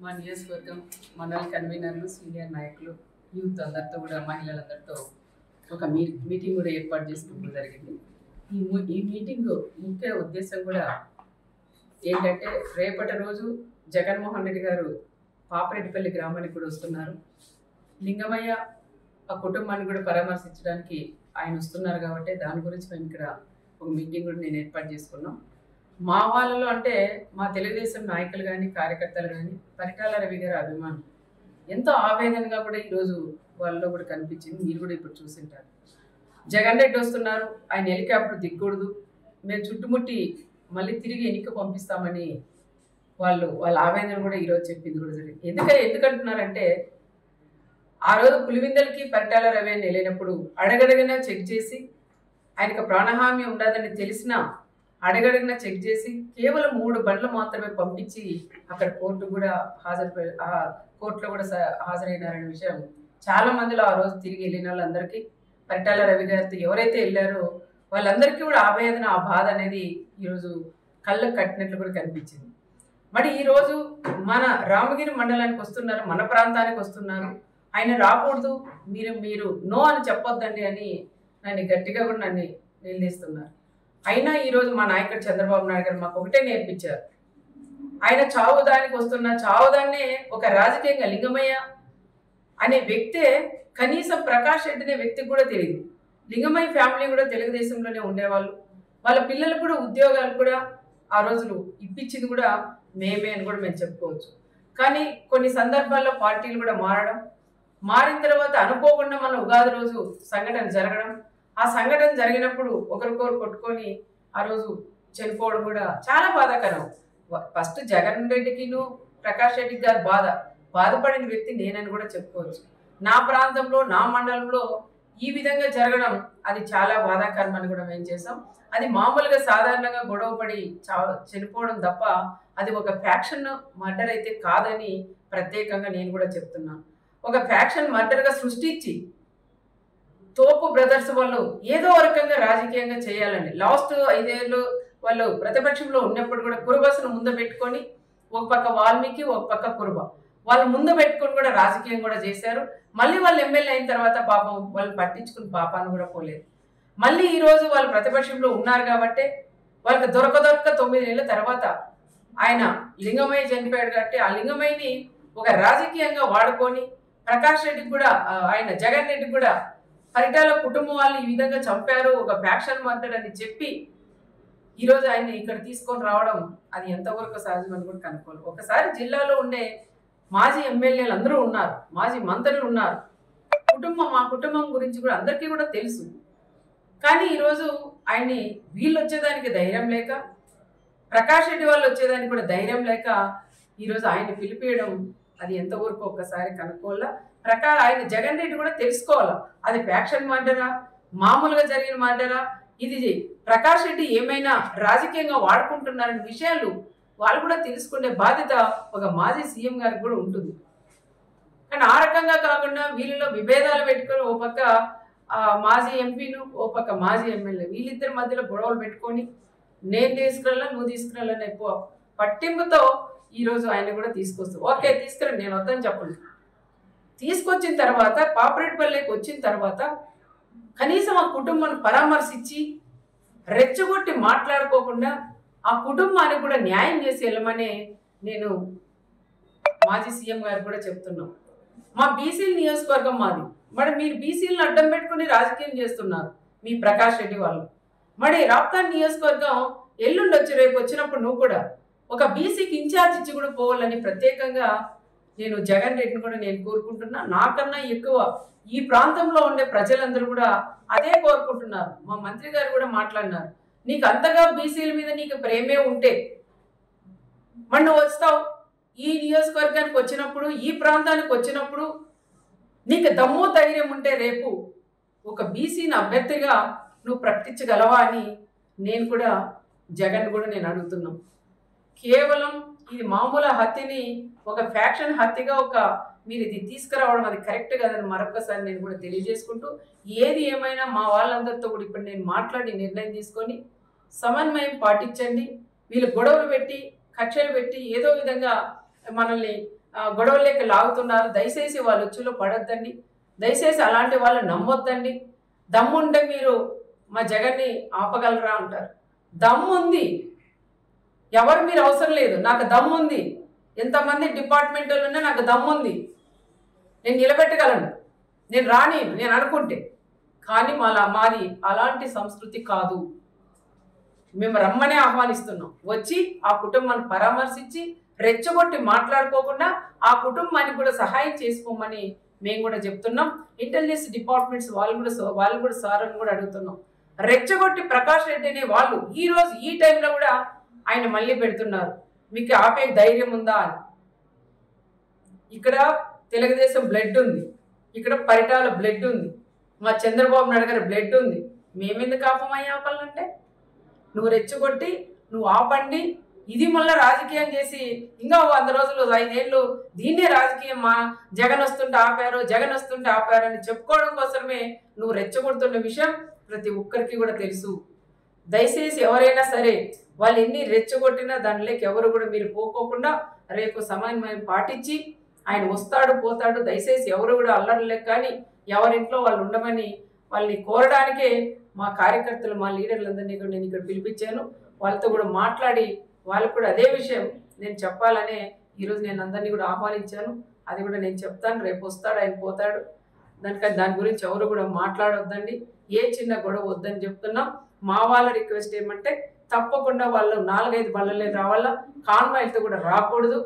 మా నియోజకవర్గం మండల కన్వీనర్లు సీనియర్ నాయకులు యూత్ అందరితో కూడా మహిళలందరితో ఒక మీటింగ్ కూడా ఏర్పాటు చేసుకోవడం జరిగింది. ఈ మీటింగ్ ముఖ్య ఉద్దేశం కూడా ఏంటంటే రేపటి రోజు జగన్మోహన్ రెడ్డి గారు పాపరెడ్డిపల్లి గ్రామానికి కూడా వస్తున్నారు. లింగమయ్య ఆ కుటుంబాన్ని కూడా పరామర్శించడానికి ఆయన వస్తున్నారు కాబట్టి దాని గురించి మేము ఇక్కడ ఒక మీటింగ్ కూడా నేను ఏర్పాటు చేసుకున్నాం. మా వాళ్ళలో అంటే మా తెలుగుదేశం నాయకులు కానీ కార్యకర్తలు కానీ పరిటాల రవి గారి అభిమానం ఎంతో ఆవేదనగా కూడా ఈరోజు వాళ్ళలో కూడా కనిపించింది. మీరు కూడా ఇప్పుడు చూసింటారు. జగన్ రెడ్డి వస్తున్నారు, ఆయన హెలికాప్టర్ దిగకూడదు, మేము చుట్టుముట్టి మళ్ళీ తిరిగి ఎన్నిక పంపిస్తామని వాళ్ళ ఆవేదన కూడా ఈరోజు చెప్పింది కూడా జరిగింది. ఎందుకంటున్నారంటే ఆ రోజు పులివిందలకి పరిటాల రవి అని వెళ్ళినప్పుడు అడగడగినా చెక్ చేసి ఆయనకు ప్రాణహామీ ఉండదని తెలిసినా అడగడగినా చెక్ చేసి కేవలం 3 బండ్లు మాత్రమే పంపించి అక్కడ కోర్టులో కూడా హాజరైనారనే విషయం చాలా మందిలో ఆ రోజు తిరిగి వెళ్ళిన వాళ్ళందరికీ పరిటాల రవి గారితో ఎవరైతే వెళ్ళారో వాళ్ళందరికీ కూడా ఆవేదన ఆ బాధ అనేది ఈరోజు కళ్ళకు కట్టినట్లు కూడా కనిపించింది. మరి ఈరోజు మన రామగిరి మండలానికి వస్తున్నారు, మన ప్రాంతానికి వస్తున్నారు, ఆయన రాకూడదు, మీరు నో అని చెప్పొద్దండి అని నన్ను గట్టిగా కూడా నన్ను నిలదీస్తున్నారు. అయినా ఈరోజు మా నాయకుడు చంద్రబాబు నాయుడు గారు మాకు ఒకటే నేర్పించారు. ఆయన చావుదానికి వస్తున్న చావుదాన్నే ఒక రాజకీయంగా లింగమయ్య అనే వ్యక్తే కనీసం ప్రకాష్ రెడ్డి అనే వ్యక్తికి కూడా తెలియదు. లింగమయ్య ఫ్యామిలీ కూడా తెలుగుదేశంలోనే ఉండేవాళ్ళు, వాళ్ళ పిల్లలకు కూడా ఉద్యోగాలు కూడా ఆ రోజులు ఇప్పించింది కూడా మేమే అని కూడా మేము చెప్పుకోవచ్చు. కానీ కొన్ని సందర్భాల్లో పార్టీలు కూడా మారిన తర్వాత అనుకోకుండా మన ఉగాది రోజు సంఘటన జరగడం, ఆ సంఘటన జరిగినప్పుడు ఒకరికొకరు కొట్టుకొని ఆ రోజు చనిపోవడం కూడా చాలా బాధాకరం. ఫస్ట్ జగన్ రెడ్డికిను ప్రకాష్ రెడ్డి గారు బాధపడిన వ్యక్తి నేనని కూడా చెప్పుకోవచ్చు. నా ప్రాంతంలో నా మండలంలో ఈ విధంగా జరగడం అది చాలా బాధాకరం అని కూడా మేము చేసాం. అది మామూలుగా సాధారణంగా గొడవపడి చనిపోవడం తప్ప అది ఒక ఫ్యాక్షన్ మర్డర్ అయితే కాదని ప్రత్యేకంగా నేను కూడా చెప్తున్నాను. ఒక ఫ్యాక్షన్ మర్డర్గా సృష్టించి తోపు బ్రదర్స్ వాళ్ళు ఏదో రకంగా రాజకీయంగా చేయాలని లాస్ట్ 5 ఏళ్ళు వాళ్ళు ప్రతిపక్షంలో ఉన్నప్పుడు కూడా కురుబస్సును ముందు పెట్టుకొని ఒక పక్క వాల్మీకి ఒక పక్క కురుబ వాళ్ళు ముందు పెట్టుకొని కూడా రాజకీయం కూడా చేశారు. మళ్ళీ వాళ్ళు ఎమ్మెల్యే అయిన తర్వాత పాపం వాళ్ళు పట్టించుకుని పాపాన్ని కూడా పోలేదు. మళ్ళీ ఈరోజు వాళ్ళు ప్రతిపక్షంలో ఉన్నారు కాబట్టి వాళ్ళకి దొరక 9 ఏళ్ళ తర్వాత ఆయన లింగమయ్య చనిపోయాడు కాబట్టి ఆ లింగమయ్యని ఒక రాజకీయంగా వాడుకొని ప్రకాష్ రెడ్డికి కూడా ఆయన జగన్ రెడ్డి కూడా పరిటాల కుటుంబం వాళ్ళు ఈ విధంగా చంపారు, ఒక ఫ్యాక్షన్ మర్డర్ అని చెప్పి ఈరోజు ఆయన ఇక్కడ తీసుకొని రావడం అది ఎంతవరకు సహజమని కూడా కనుక్కోవాలి. ఒకసారి జిల్లాలో ఉండే మాజీ ఎమ్మెల్యేలు అందరూ ఉన్నారు, మాజీ మంత్రులు ఉన్నారు, మా కుటుంబం గురించి కూడా అందరికీ కూడా తెలుసు. కానీ ఈరోజు ఆయన్ని వీళ్ళు వచ్చేదానికి ధైర్యం లేక, ప్రకాష్ రెడ్డి వాళ్ళు వచ్చేదానికి కూడా ధైర్యం లేక ఈరోజు ఆయన పిలిపేయడం అది ఎంతవరకు ఒక్కసారి కనుక్కోవాలా. ఆయన జగన్ రెడ్డి కూడా తెలుసుకోవాలా అది ఫ్యాక్షన్ మర్డరా మామూలుగా జరిగిన మర్డరా, ఇది ప్రకాష్ రెడ్డి ఏమైనా రాజకీయంగా వాడుకుంటున్నారనే విషయాలు వాళ్ళు కూడా తెలుసుకునే బాధ్యత ఒక మాజీ సీఎం గారికి కూడా ఉంటుంది. కానీ ఆ రకంగా కాకుండా వీళ్ళలో విభేదాలు పెట్టుకొని ఓ పక్క మాజీ ఎంపీను ఓ పక్క మాజీ ఎమ్మెల్యే వీళ్ళిద్దరి మధ్యలో గొడవలు పెట్టుకొని నేను తీసుకురాలా నువ్వు తీసుకురాలని ఎక్కువ పట్టింపుతో ఈరోజు ఆయన కూడా తీసుకొస్తావు. ఓకే తీసుకురండి, నేను వద్దని చెప్పండి. తీసుకొచ్చిన తర్వాత పాపరెడ్డిపల్లికి వచ్చిన తర్వాత కనీసం ఆ కుటుంబాన్ని పరామర్శించి రెచ్చగొట్టి మాట్లాడుకోకుండా ఆ కుటుంబానికి కూడా న్యాయం చేసి వెళ్ళమని నేను మాజీ సీఎం గారు కూడా చెప్తున్నాం. మా బీసీల నియోజకవర్గం మాది, మరి మీరు బీసీలను అడ్డం పెట్టుకుని రాజకీయం చేస్తున్నారు మీ ప్రకాష్ రెడ్డి వాళ్ళు. మరి రాప్తాన్ నియోజకవర్గం ఎల్లుండి వచ్చి రేపు వచ్చినప్పుడు నువ్వు కూడా ఒక బీసీకి ఇన్ఛార్జ్ ఇచ్చి కూడా పోవాలని ప్రత్యేకంగా నేను జగన్ రెడ్డిని కూడా నేను కోరుకుంటున్నా. నాకన్నా ఎక్కువ ఈ ప్రాంతంలో ఉండే ప్రజలందరూ కూడా అదే కోరుకుంటున్నారు. మా మంత్రి గారు కూడా మాట్లాడినారు, నీకు అంతగా బీసీల మీద నీకు ప్రేమే ఉంటే మరి నువ్వు వస్తావు ఈ నియోజకవర్గానికి వచ్చినప్పుడు ఈ ప్రాంతానికి వచ్చినప్పుడు నీకు దమ్ము ధైర్యం ఉంటే రేపు ఒక బీసీని అభ్యర్థిగా నువ్వు ప్రకటించగలవా అని నేను కూడా జగన్ కూడా నేను అడుగుతున్నాం. కేవలం ఇది మామూలు హత్యని ఒక ఫ్యాక్షన్ హత్యగా మీరు ఇది తీసుకురావడం అది కరెక్ట్ కాదని మరొకసారి నేను కూడా తెలియజేసుకుంటూ, ఏది ఏమైనా మా వాళ్ళందరితో కూడా ఇప్పుడు నేను మాట్లాడి నిర్ణయం తీసుకొని సమన్వయం పాటించండి. వీళ్ళు గొడవలు పెట్టి కక్షలు పెట్టి ఏదో విధంగా మనల్ని గొడవల్లోకి లాగుతున్నారు. దయచేసి వాళ్ళ ఉచ్చులో పడొద్దండి. దయచేసి అలాంటి వాళ్ళు నమ్మొద్దండి. దమ్ముంటే మీరు మా జగన్ని ఆపగలరా అంటారు. దమ్ముంది, ఎవరు మీరు అవసరం లేదు, నాకు దమ్ముంది. ఎంతమంది డిపార్ట్మెంట్ వాళ్ళున్నా నాకు దమ్ముంది, నేను నిలబెట్టగలను, నేను రాని నేను అనుకుంటే. కానీ మాది అలాంటి సంస్కృతి కాదు. మేము రమ్మనే ఆహ్వానిస్తున్నాం. వచ్చి ఆ కుటుంబాన్ని పరామర్శించి రెచ్చగొట్టి మాట్లాడుకోకుండా ఆ కుటుంబానికి కూడా సహాయం చేసుకోమని మేము కూడా చెప్తున్నాం. ఇంటెలిజెన్స్ డిపార్ట్మెంట్స్ వాళ్ళు కూడా సార్ అని కూడా అడుగుతున్నాం. రెచ్చగొట్టి ప్రకాష్ రెడ్డి అనే వాళ్ళు ఈరోజు ఈ టైంలో కూడా ఆయన మళ్ళీ పెడుతున్నారు. మీకు ఆపే ధైర్యం ఉందా అని. ఇక్కడ తెలుగుదేశం బ్లడ్ ఉంది, ఇక్కడ పరిటాల బ్లడ్ ఉంది, మా చంద్రబాబు నాయుడు గారి బ్లడ్ ఉంది. మేమెందుకు ఆపాలంటే? నువ్వు రెచ్చగొట్టి నువ్వు ఆపండి, ఇది మళ్ళీ రాజకీయం చేసి ఇంకా 100 రోజులు 5 ఏళ్ళు దీన్నే రాజకీయం, మా జగన్ వస్తుంటే ఆపారు అని చెప్పుకోవడం కోసమే నువ్వు రెచ్చగొడుతున్న విషయం ప్రతి ఒక్కరికి కూడా తెలుసు. దయచేసి ఎవరైనా సరే వాళ్ళు ఎన్ని రెచ్చగొట్టినా దానిలోకి ఎవరు కూడా మీరు పోకోకుండా రేపు సమన్వయం పాటించి ఆయన వస్తాడు పోతాడు. దయచేసి ఎవరు కూడా అల్లర్లేక కానీ ఎవరింట్లో వాళ్ళు ఉండమని వాళ్ళని కోరడానికే మా కార్యకర్తలు మా లీడర్లందరినీ కూడా నేను ఇక్కడ పిలిపించాను. వాళ్ళతో కూడా మాట్లాడి వాళ్ళకు కూడా అదే విషయం నేను చెప్పాలనే ఈరోజు నేను అందరినీ కూడా ఆహ్వానించాను. అది కూడా నేను చెప్తాను. రేపు వస్తాడు, ఆయన పోతాడు. దాని గురించి ఎవరు కూడా మాట్లాడొద్దండి. ఏ చిన్న గొడవ వద్దని చెప్తున్నాం. మా వాళ్ళ రిక్వెస్ట్ ఏమంటే తప్పకుండా వాళ్ళు 4-5 బళ్ళలే రావాలా, కాన్వాయ్లతో కూడా రాకూడదు.